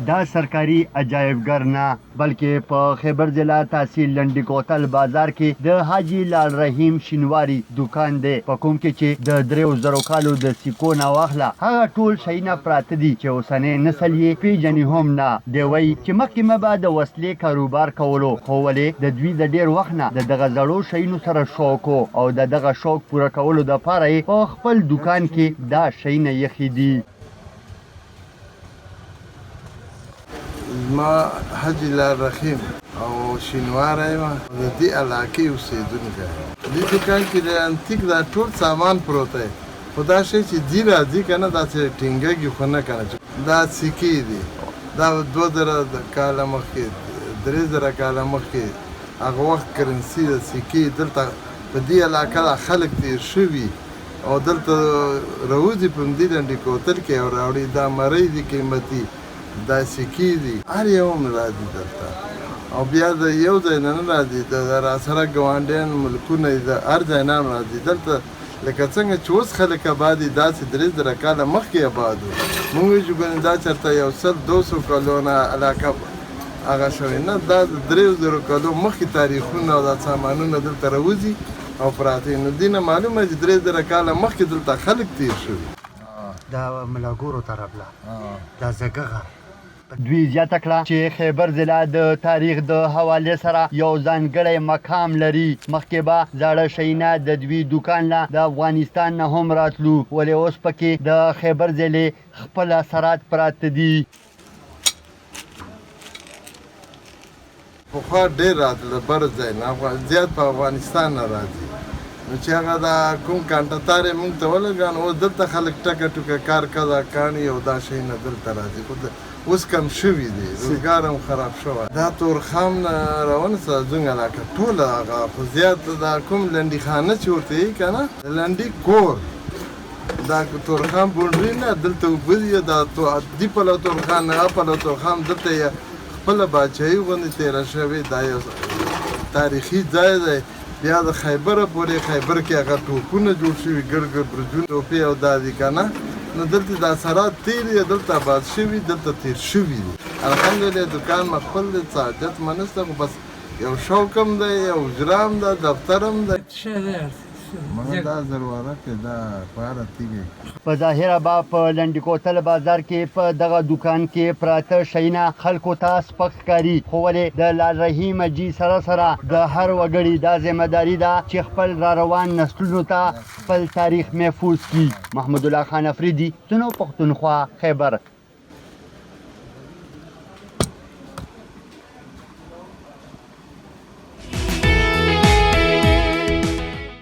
دا سرکاري عجایبګر نه بلکې په خیبر ضلع تحصیل لنډي کوتل بازار کې د حاجي لال رحیم شینواري دکان دی په کوم کې چې د 3000 کالو د سکو نه واخله هغه ټول شیونه پراته دي چې اوسنی نسل یې پیژني هم نه دی وایي چې مخکې مه به د وسلې کاروبار کولو خو ولې د دوی د ډېر وخت نه د دغه زړو شیونو سره شوق او د دغه شوق پوره کولو دپاره یې په خپل دکان کې دا شیونه ایښي دي. ما حاجي لال رحیم او شینواری یم د دې علاقې اوسېدونکی دې دوکان کې د انتیک دا ټول سامان پروت دی خو دا شی چې ځي راځي که نه داسې ټینګېږي خو نه که نه دا سکې دي دا 2000 کاله مخکې 3000 کاله مخکې هغه وخت کرنسي د سکې دلته په دې علاقه دا خلک تېر شوي او دلته راوځي په همدې لنډي کوتل کې او راوړي دا مرۍ دي قیمتي دا سکې دي هر یو هم راځي دلته او بیا د یو ځای نه نه راځي د راسره ګاونډیان ملکونه د هر ځای نه هم راځي دلته لکه څنګه چې اوس خلک آباد دي داسې 3000 کاله مخکې آباد وو موږ وایو چې ګنې دا چېرته یو 100-200 کالو نه علاقه هغه شوې نه دا د 3000 کالو مخکې تاریخونه او دا سامانونه دلته راوځي او پراته نو دې نه معلومه چې 3000 کاله مخکې دلته خلک تېر شوي دا ملاګورو طرف له دا زګغه دوی زیاته کړه چې خیبر ضلع د تاریخ د حوالې سره یو ځانګړی مقام لري مخکې به زاړه شیونه د دوی دکان نه د افغانستان نه هم راتلو ولې اوس پکې د خیبر ضلع خپل اثرات پراته دي. پخوا ډېر راتله بر ځای نه زیات په افغانستان نه راځي نو چې هغه دا کوم کانټاتار یې موږ ته ولګان اوس دلته خلک ټکه ټوکه کار کدا کاڼي او دا شیونه دلته راځي خو اوس کم شوي دي روزګار هم خراب شوی دا تورخام نه راونسه زموږ علاقه ټوله هغه خو زیات دا کوم لنډي خانه چې ورته یي که نه د لنډي کور دا تورخام بونډري نه دلته اوبه دي دا دي پلو تورخان هغه پلو تورخام دلته یې خپله باچایي غوندې تېره شوې دا یو تاریخي ځای دی بیا د خیبره پورې خیبر کې هغه ټوپونه جوړ شوي ګډ ګډ برجونه ټوپې او دا دي که نه نو دلته د اثرات تېر دي دلته آباد شوي دلته تېر شوي دي الحمدلله دکان مې خپل دی څه حاجت مې نشته خو بس یو شوق هم دی یو اجرا هم ده دفتر هم دی مګر دا ضروره کې دا پاره تیږي په ظاهره به په لنډي کوتل بازار کې په دغه دکان کې پراته شیونه خلکو ته سپک ښکاري خو ولې د لال رحیم جي سره سره د هر وګړي دا ذمهداري ده چې خپل را روان نسلونو ته خپل تاریخ محفوظ کړي. محمد الله خان افریدي سنو پښتونخوا خیبر.